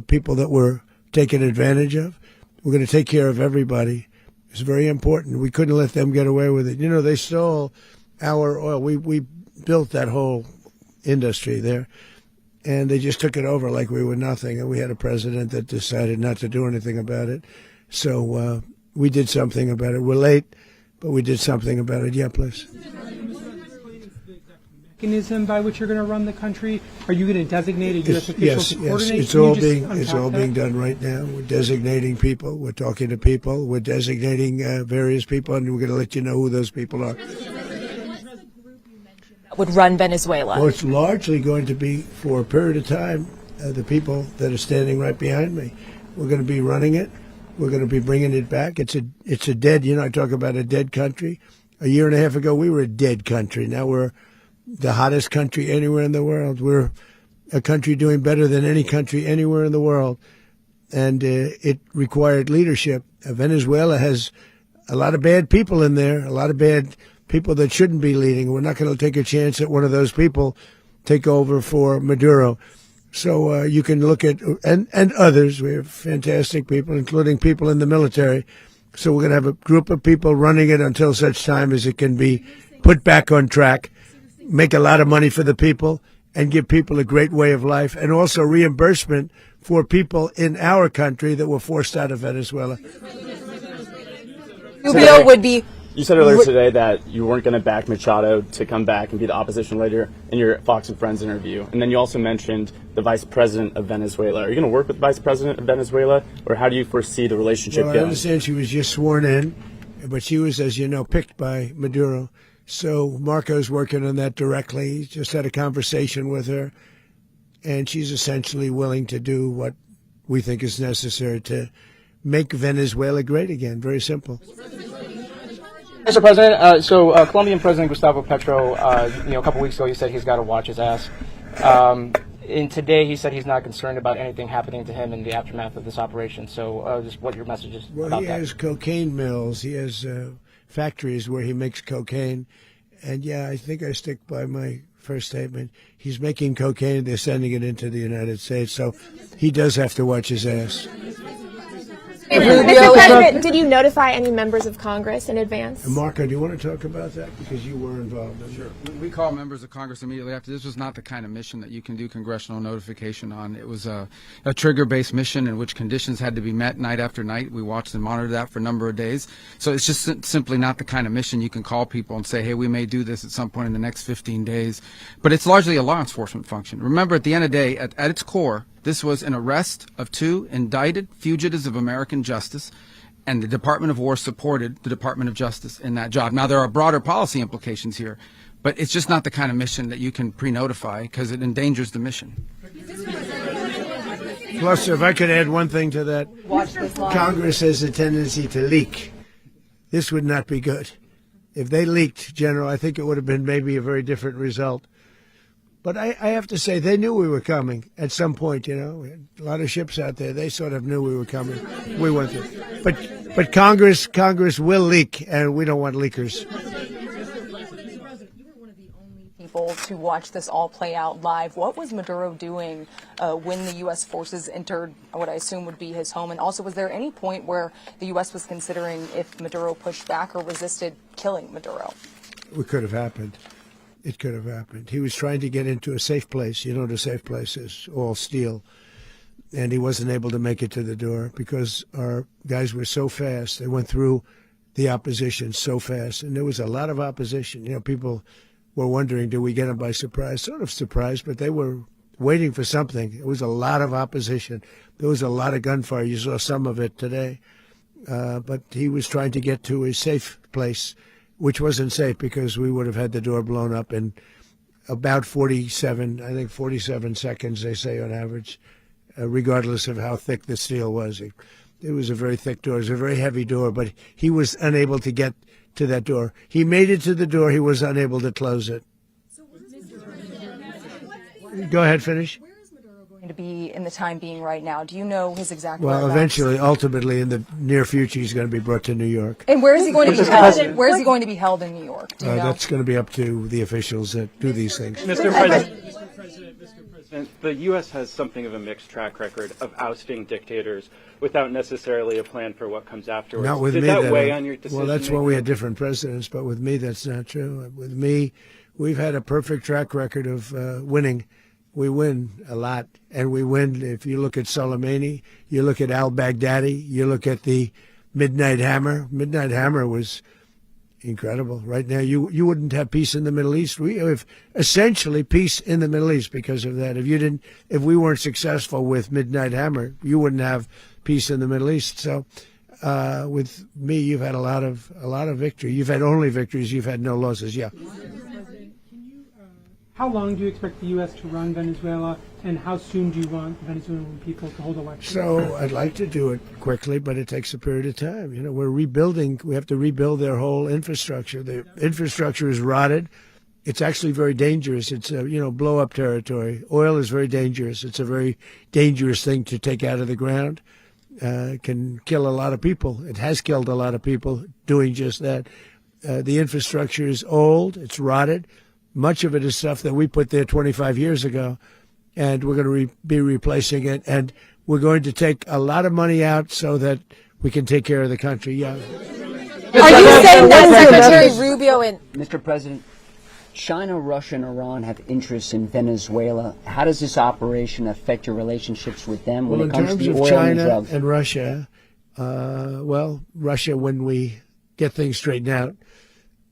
Speaker 1: people that were taken advantage of. We're going to take care of everybody. It's very important. We couldn't let them get away with it. They stole our oil. We built that whole industry there, and they just took it over like we were nothing. And we had a president that decided not to do anything about it. So we did something about it. We're late, but we did something about it. Yeah, please.
Speaker 6: Mechanism by which you're going to run the country? Are you going to designate a U.S. official to coordinate?
Speaker 1: Yes, it's all being done right now. We're designating people. We're talking to people. We're designating various people, and we're going to let you know who those people are.
Speaker 7: Would run Venezuela?
Speaker 1: Well, it's largely going to be for a period of time the people that are standing right behind me. We're going to be running it. We're going to be bringing it back. It's a dead. I talk about a dead country. A year and a half ago, we were a dead country. Now we're the hottest country anywhere in the world. We're a country doing better than any country anywhere in the world. and it required leadership. Venezuela has a lot of bad people in there, a lot of bad people that shouldn't be leading. We're not going to take a chance that one of those people take over for Maduro. So you can look at, and others, we have fantastic people, including people in the military. So we're going to have a group of people running it until such time as it can be put back on track, make a lot of money for the people, and give people a great way of life, and also reimbursement for people in our country that were forced out of Venezuela.
Speaker 7: Rubio would be... You said earlier today that you weren't going to back Machado to come back and be the opposition leader in your Fox and Friends interview. And then you also mentioned the vice president of Venezuela. Are you going to work with the vice president of Venezuela, or how do you foresee the relationship going?
Speaker 1: I understand she was just sworn in, but she was, as you know, picked by Maduro. So Marco's working on that directly. He just had a conversation with her, and she's essentially willing to do what we think is necessary to make Venezuela great again. Very simple.
Speaker 8: Mr. President, Colombian President Gustavo Petro, a couple weeks ago, he said he's got to watch his ass. And today he said he's not concerned about anything happening to him in the aftermath of this operation. So just what your message is about that.
Speaker 1: Well, he has cocaine mills. He has factories where he makes cocaine. And, yeah, I think I stick by my first statement. He's making cocaine. They're sending it into the United States. So he does have to watch his ass.
Speaker 9: Mr. President, did you notify any members of Congress in advance?
Speaker 1: Marco, do you want to talk about that? Because you were involved in it.
Speaker 4: Sure. We call members of Congress immediately after. This was not the kind of mission that you can do congressional notification on. It was a trigger-based mission in which conditions had to be met night after night. We watched and monitored that for a number of days. So it's just simply not the kind of mission you can call people and say, hey, we may do this at some point in the next 15 days. But it's largely a law enforcement function. Remember, at the end of the day, at its core, this was an arrest of 2 indicted fugitives of American justice, and the Department of War supported the Department of Justice in that job. Now, there are broader policy implications here, but it's just not the kind of mission that you can pre-notify because it endangers the mission.
Speaker 1: Plus, if I could add one thing to that, Congress has a tendency to leak. This would not be good. If they leaked, General, I think it would have been maybe a very different result. But I have to say, they knew we were coming at some point, We had a lot of ships out there. They sort of knew we were coming. We went there. But Congress will leak, and we don't want leakers.
Speaker 10: You were one of the only people to watch this all play out live. What was Maduro doing when the U.S. forces entered what I assume would be his home? And also, was there any point where the U.S. was considering if Maduro pushed back or resisted killing Maduro?
Speaker 1: It could have happened. It could have happened. He was trying to get into a safe place. You know what a safe place is, all steel. And he wasn't able to make it to the door because our guys were so fast. They went through the opposition so fast. And there was a lot of opposition. People were wondering, do we get them by surprise? Sort of surprised, but they were waiting for something. It was a lot of opposition. There was a lot of gunfire. You saw some of it today. But he was trying to get to a safe place, which wasn't safe because we would have had the door blown up in about 47 seconds, they say on average, regardless of how thick the steel was. It was a very thick door. It was a very heavy door, but he was unable to get to that door. He made it to the door. He was unable to close it. Go ahead, finish.
Speaker 10: To be in the time being right now? Do you know his exact
Speaker 1: Well,
Speaker 10: whereabouts?
Speaker 1: eventually, ultimately, in the near future, he's going to be brought to New York.
Speaker 10: And where is he going to be held? Where is he going to be held in New York? Do you know?
Speaker 1: That's going to be up to the officials that do these things.
Speaker 11: Mr. President, the U.S. has something of a mixed track record of ousting dictators without necessarily a plan for what comes afterwards.
Speaker 1: Not with
Speaker 11: Did
Speaker 1: me.
Speaker 11: that weigh on your decision?
Speaker 1: Well, that's why we had different presidents, but with me, that's not true. With me, we've had a perfect track record of winning. We win a lot, and we win. If you look at Soleimani, you look at al-Baghdadi, you look at the Midnight Hammer. Midnight Hammer was incredible. Right now, you wouldn't have peace in the Middle East. We have essentially peace in the Middle East because of that. If we weren't successful with Midnight Hammer, you wouldn't have peace in the Middle East. So, with me, you've had a lot of victory. You've had only victories. You've had no losses. Yeah.
Speaker 6: How long do you expect the U.S. to run Venezuela, and how soon do you want Venezuelan people to hold elections?
Speaker 1: So I'd like to do it quickly, but it takes a period of time. We're rebuilding. We have to rebuild their whole infrastructure. The infrastructure is rotted. it's actually very dangerous. It's blow-up territory. Oil is very dangerous. It's a very dangerous thing to take out of the ground. Can kill a lot of people. It has killed a lot of people doing just that. The infrastructure is old. It's rotted. Much of it is stuff that we put there 25 years ago, and we're going to be replacing it. And we're going to take a lot of money out so that we can take care of the country. Yeah.
Speaker 9: Are you saying that Secretary Rubio and
Speaker 12: Mr. President, China, Russia, and Iran have interests in Venezuela. How does this operation affect your relationships with them when it comes to the oil and drugs?
Speaker 1: In terms of China and Russia, Russia when we get things straightened out.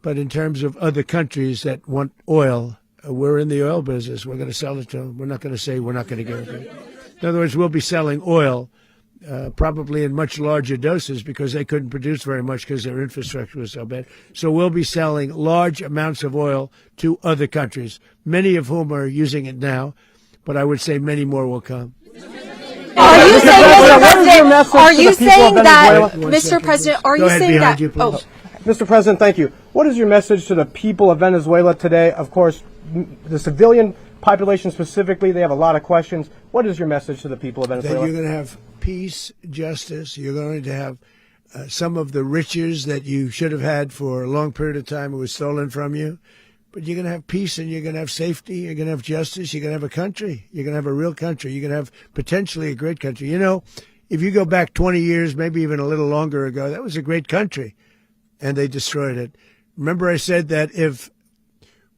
Speaker 1: But in terms of other countries that want oil, we're in the oil business. We're going to sell it to them. We're not going to say we're not going to give it. In other words, we'll be selling oil probably in much larger doses because they couldn't produce very much because their infrastructure was so bad. So we'll be selling large amounts of oil to other countries, many of whom are using it now, but I would say many more will come.
Speaker 9: Are you saying, Mr. President, are you saying that, Mr. President, are you saying that,
Speaker 13: Mr. President, thank you. What is your message to the people of Venezuela today? Of course, the civilian population specifically, they have a lot of questions. What is your message to the people of Venezuela?
Speaker 1: That you're going to have peace, justice. You're going to have some of the riches that you should have had for a long period of time. It was stolen from you. But you're going to have peace and you're going to have safety. You're going to have justice. You're going to have a country. You're going to have a real country. You're going to have potentially a great country. You know, if you go back 20 years, maybe even a little longer ago, that was a great country. And they destroyed it. Remember I said that if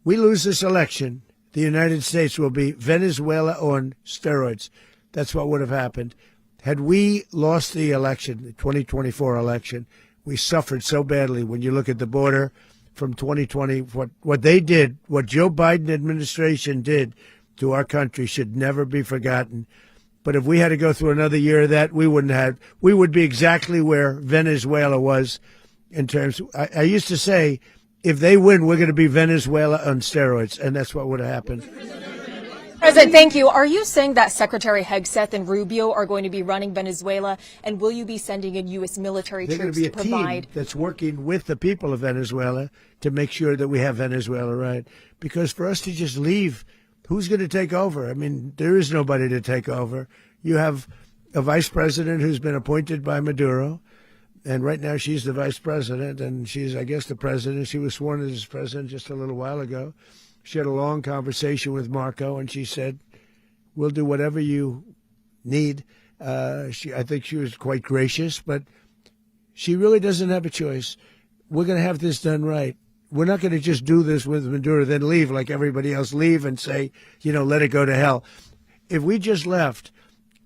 Speaker 1: we lose this election, the United States will be Venezuela on steroids. That's what would have happened. Had we lost the election, the 2024 election, we suffered so badly when you look at the border from 2020. What they did, what Joe Biden administration did to our country should never be forgotten. But if we had to go through another year of that, we would be exactly where Venezuela was in terms. I used to say, if they win, we're going to be Venezuela on steroids, and that's what would have happened.
Speaker 9: President, thank you. Are you saying that Secretary Hegseth and Rubio are going to be running Venezuela, and will you be sending in U.S. military troops to provide?
Speaker 1: There's going to be a team that's working with the people of Venezuela to make sure that we have Venezuela right. Because for us to just leave, who's going to take over? I mean, there is nobody to take over. You have a vice president who's been appointed by Maduro, and right now she's the vice president, and she's, I guess, the president. She was sworn in as president just a little while ago. She had a long conversation with Marco, and she said, we'll do whatever you need. I think she was quite gracious, but she really doesn't have a choice. We're going to have this done right. We're not going to just do this with Maduro, then leave like everybody else, leave and say, let it go to hell. If we just left,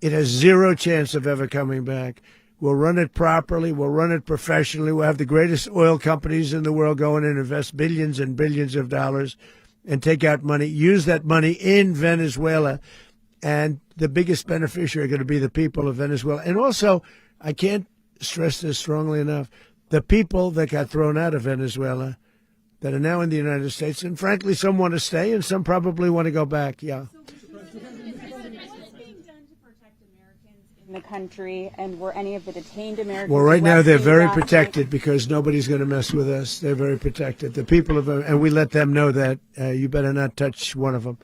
Speaker 1: it has zero chance of ever coming back. We'll run it properly. We'll run it professionally. We'll have the greatest oil companies in the world go in and invest billions and billions of dollars and take out money, use that money in Venezuela. And the biggest beneficiary are going to be the people of Venezuela. And also, I can't stress this strongly enough, the people that got thrown out of Venezuela that are now in the United States. And frankly, some want to stay and some probably want to go back. Yeah.
Speaker 14: In the country, and were any of the detained Americans?
Speaker 1: Well, right now they're very protected because nobody's going to mess with us. They're very protected. The people of, and we let them know that you better not touch one of them.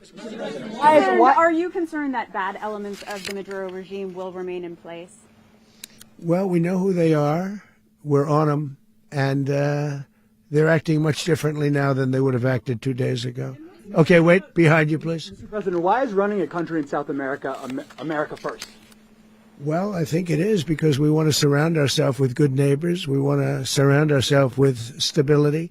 Speaker 14: Are you concerned that bad elements of the Maduro regime will remain in place?
Speaker 1: Well, we know who they are. We're on them, and they're acting much differently now than they would have acted 2 days ago. Okay, wait, behind you, please.
Speaker 15: Mr. President, why is running a country in South America America first?
Speaker 1: Well, I think it is because we want to surround ourselves with good neighbors. We want to surround ourselves with stability.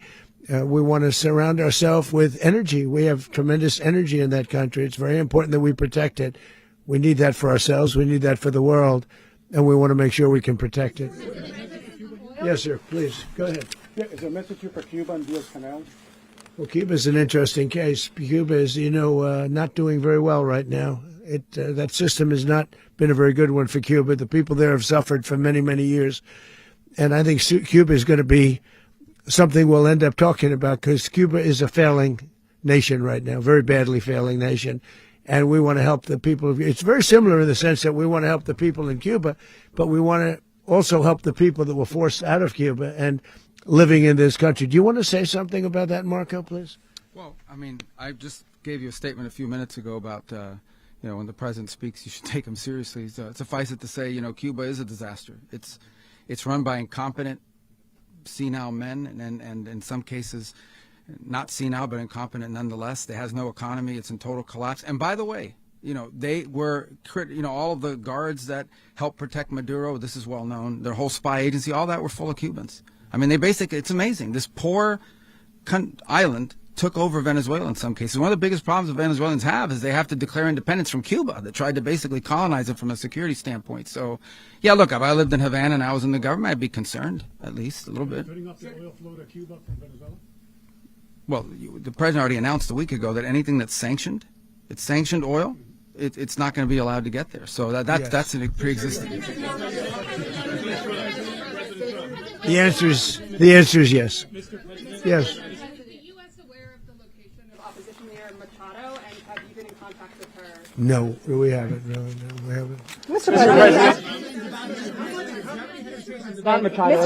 Speaker 1: We want to surround ourselves with energy. We have tremendous energy in that country. It's very important that we protect it. We need that for ourselves. We need that for the world. And we want to make sure we can protect it. Yes, sir. Please, go ahead.
Speaker 15: Yeah, is there a message here for Cuba and Diaz-Canel?
Speaker 1: Well, Cuba is an interesting case. Cuba is, not doing very well right now. That system has not been a very good one for Cuba. The people there have suffered for many, many years. And I think Cuba is going to be something we'll end up talking about because Cuba is a failing nation right now, very badly failing nation. And we want to help the people. It's very similar in the sense that we want to help the people in Cuba, but we want to also help the people that were forced out of Cuba and living in this country. Do you want to say something about that, Marco, please?
Speaker 4: Well, I mean, I just gave you a statement a few minutes ago about, when the president speaks, you should take him seriously. So suffice it to say, Cuba is a disaster. It's run by incompetent, senile men, and in some cases, not senile, but incompetent nonetheless. It has no economy. It's in total collapse. And by the way, they were, all of the guards that helped protect Maduro, this is well known, their whole spy agency, all that were full of Cubans. I mean, it's amazing. This poor island took over Venezuela in some cases. One of the biggest problems the Venezuelans have is they have to declare independence from Cuba that tried to basically colonize it from a security standpoint. So, yeah, look, if I lived in Havana and I was in the government, I'd be concerned, at least a little bit.
Speaker 16: Cutting off the oil flow to Cuba from Venezuela?
Speaker 4: Well, the president already announced a week ago that anything that's sanctioned, it's sanctioned oil, it's not going to be allowed to get there. So that's a pre-existing.
Speaker 1: The answer is yes. Yes. No, we haven't. No, we haven't.
Speaker 10: Mr.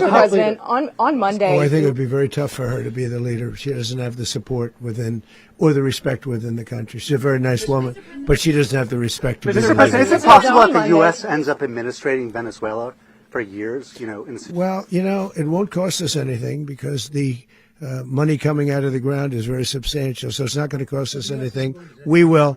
Speaker 10: President, on Monday.
Speaker 1: Oh, I think it would be very tough for her to be the leader. She doesn't have the support within or the respect within the country. She's a very nice woman, but she doesn't have the respect to be the leader.
Speaker 17: Mr. President, is it possible that the U.S. ends up administrating Venezuela for years?
Speaker 1: Well, it won't cost us anything because the money coming out of the ground is very substantial, so it's not going to cost us anything. We will.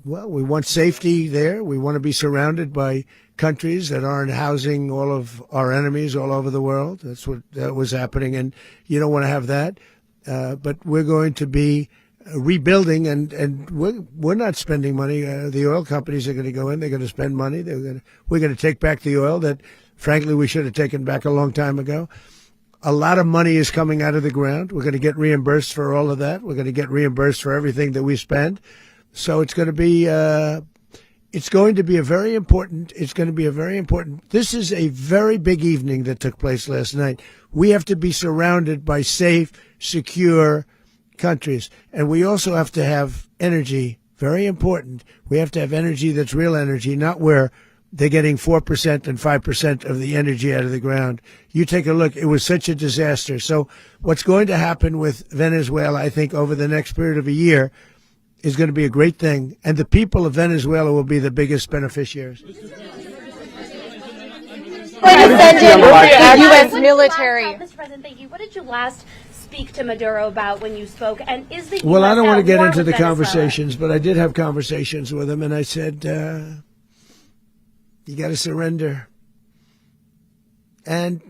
Speaker 1: Well, we want safety there. We want to be surrounded by countries that aren't housing all of our enemies all over the world. That's what that was happening, and you don't want to have that. But we're going to be rebuilding, and we're not spending money. The oil companies are going to go in. They're going to spend money. We're going to take back the oil that, frankly, we should have taken back a long time ago. A lot of money is coming out of the ground. We're going to get reimbursed for all of that. We're going to get reimbursed for everything that we spend. So it's going to be a very important. This is a very big evening that took place last night. We have to be surrounded by safe, secure countries. And we also have to have energy, very important. We have to have energy that's real energy, not where they're getting 4% and 5% of the energy out of the ground. You take a look. It was such a disaster. So what's going to happen with Venezuela, I think, over the next period of a year is going to be a great thing, and the people of Venezuela will be the biggest beneficiaries.
Speaker 9: The U.S. military.
Speaker 18: Mr. President, thank you. What did you last speak to Maduro about when you spoke? And is the
Speaker 1: Well,
Speaker 18: US
Speaker 1: I don't want to get
Speaker 18: war
Speaker 1: into
Speaker 18: with
Speaker 1: the
Speaker 18: Venezuela?
Speaker 1: conversations, but I did have conversations with him, and I said, you got to surrender. And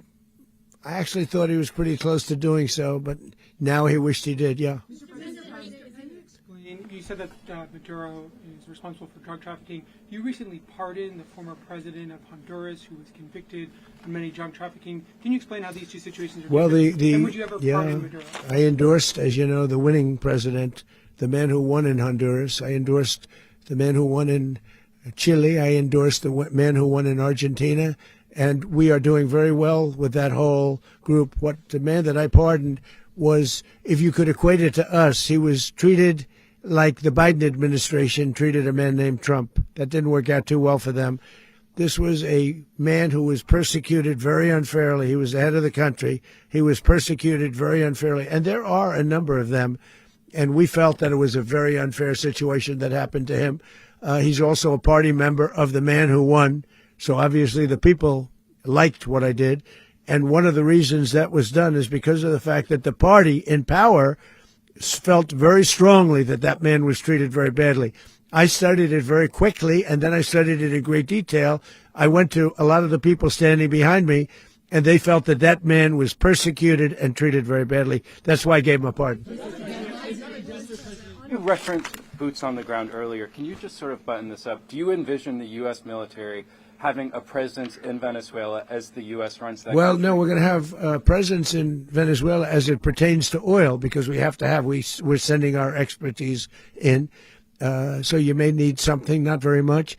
Speaker 1: I actually thought he was pretty close to doing so, but now he wished he did, yeah.
Speaker 6: You said that Maduro is responsible for drug trafficking. You recently pardoned the former president of Honduras, who was convicted of many drug trafficking. Can you explain how these two situations are different? And would you ever pardon Maduro?
Speaker 1: I endorsed, as you know, the winning president, the man who won in Honduras. I endorsed the man who won in Chile. I endorsed the man who won in Argentina. And we are doing very well with that whole group. What the man that I pardoned was, if you could equate it to us, he was treated like the Biden administration treated a man named Trump. That didn't work out too well for them. This was a man who was persecuted very unfairly. He was the head of the country. He was persecuted very unfairly. And there are a number of them. And we felt that it was a very unfair situation that happened to him. He's also a party member of the man who won. So obviously the people liked what I did. And one of the reasons that was done is because of the fact that the party in power felt very strongly that that man was treated very badly. I studied it very quickly, and then I studied it in great detail. I went to a lot of the people standing behind me, and they felt that that man was persecuted and treated very badly. That's why I gave him a pardon.
Speaker 11: You referenced boots on the ground earlier. Can you just sort of button this up? Do you envision the U.S. military having a presence in Venezuela as the U.S. runs that country?
Speaker 1: No, we're going to have a presence in Venezuela as it pertains to oil, because we have to have, we're sending our expertise in. So you may need something, not very much.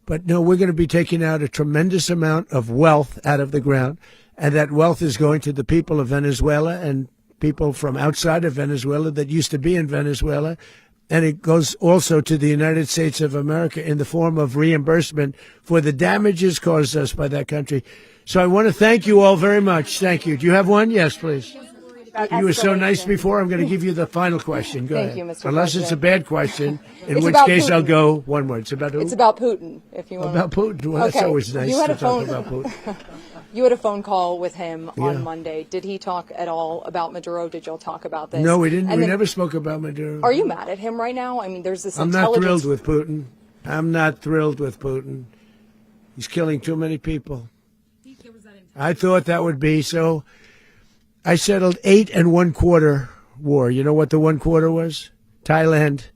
Speaker 1: But no, we're going to be taking out a tremendous amount of wealth out of the ground. And that wealth is going to the people of Venezuela and people from outside of Venezuela that used to be in Venezuela. And it goes also to the United States of America in the form of reimbursement for the damages caused us by that country. So I want to thank you all very much. Thank you. Do you have one? Yes, please. You were so nice before. I'm going to give you the final question. Go ahead.
Speaker 10: Thank you, Mr.
Speaker 1: Unless
Speaker 10: President.
Speaker 1: it's a bad question, in
Speaker 10: It's
Speaker 1: which
Speaker 10: about
Speaker 1: case I'll
Speaker 10: Putin.
Speaker 1: go one word. It's about who?
Speaker 10: It's about Putin, if you want.
Speaker 1: About Putin. Well, that's always nice
Speaker 10: You had
Speaker 1: to
Speaker 10: a
Speaker 1: talk
Speaker 10: phone,
Speaker 1: about Putin.
Speaker 10: You had a phone call with him
Speaker 1: Yeah.
Speaker 10: on Monday. Did he talk at all about Maduro? Did y'all talk about this?
Speaker 1: No, we didn't.
Speaker 10: And
Speaker 1: We
Speaker 10: then-
Speaker 1: never spoke about Maduro.
Speaker 10: Are you mad at him right now? I mean, there's this
Speaker 1: I'm not
Speaker 10: intelligence.
Speaker 1: thrilled with Putin. I'm not thrilled with Putin. He's killing too many people. I thought that would be so. I settled 8 1/4 war. You know what the 1/4 was? Thailand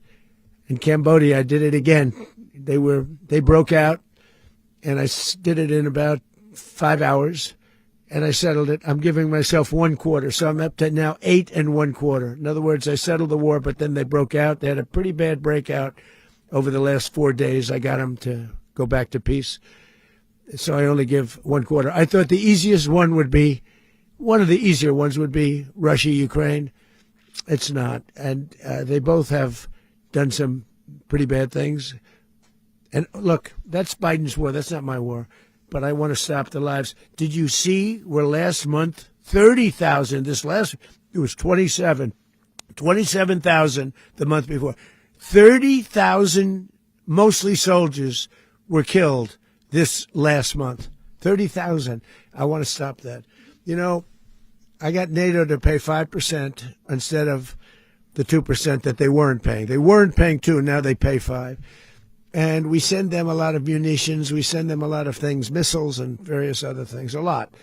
Speaker 1: and Cambodia. I did it again. They broke out, and I did it in about 5 hours, and I settled it. I'm giving myself 1/4, so I'm up to now 8 1/4. In other words, I settled the war, but then they broke out. They had a pretty bad breakout over the last 4 days. I got them to go back to peace. So I only give 1/4. I thought the easiest one would be, one of the easier ones would be Russia, Ukraine. It's not. And they both have done some pretty bad things. And look, that's Biden's war. That's not my war. But I want to stop the lives. Did you see where last month, 30,000, it was 27,000 the month before. 30,000, mostly soldiers, were killed this last month. 30,000. I want to stop that. You know, I got NATO to pay 5% instead of the 2% that they weren't paying. They weren't paying 2, now they pay 5. And we send them a lot of munitions. We send them a lot of things, missiles and various other things, a lot.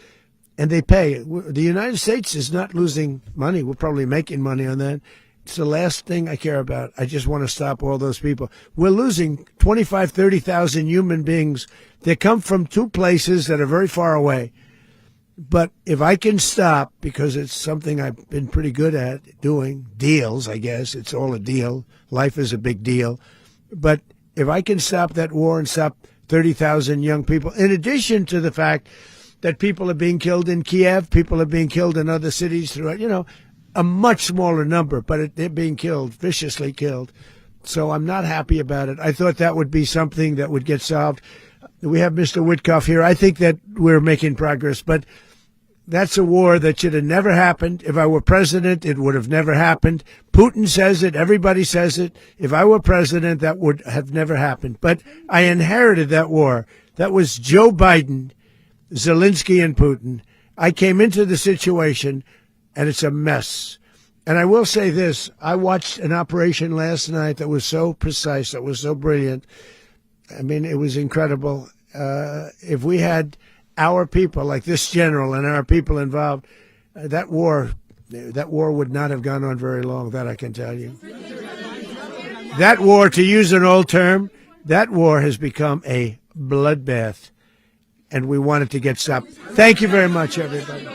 Speaker 1: And they pay. The United States is not losing money. We're probably making money on that. It's the last thing I care about. I just want to stop all those people. We're losing 25, 30,000 human beings. They come from 2 places that are very far away. But if I can stop, because it's something I've been pretty good at doing, deals, I guess. It's all a deal. Life is a big deal. But if I can stop that war and stop 30,000 young people, in addition to the fact that people are being killed in Kiev, people are being killed in other cities throughout, a much smaller number, but they're being killed, viciously killed. So I'm not happy about it. I thought that would be something that would get solved. We have Mr. Witkoff here. I think that we're making progress, but that's a war that should have never happened. If I were president, it would have never happened. Putin says it. Everybody says it. If I were president, that would have never happened. But I inherited that war. That was Joe Biden, Zelensky, and Putin. I came into the situation, and it's a mess. And I will say this. I watched an operation last night that was so precise, that was so brilliant. I mean, it was incredible. If we had our people, like this general and our people involved, that war would not have gone on very long, that I can tell you. That war, to use an old term, that war has become a bloodbath, and we want it to get stopped. Thank you very much, everybody.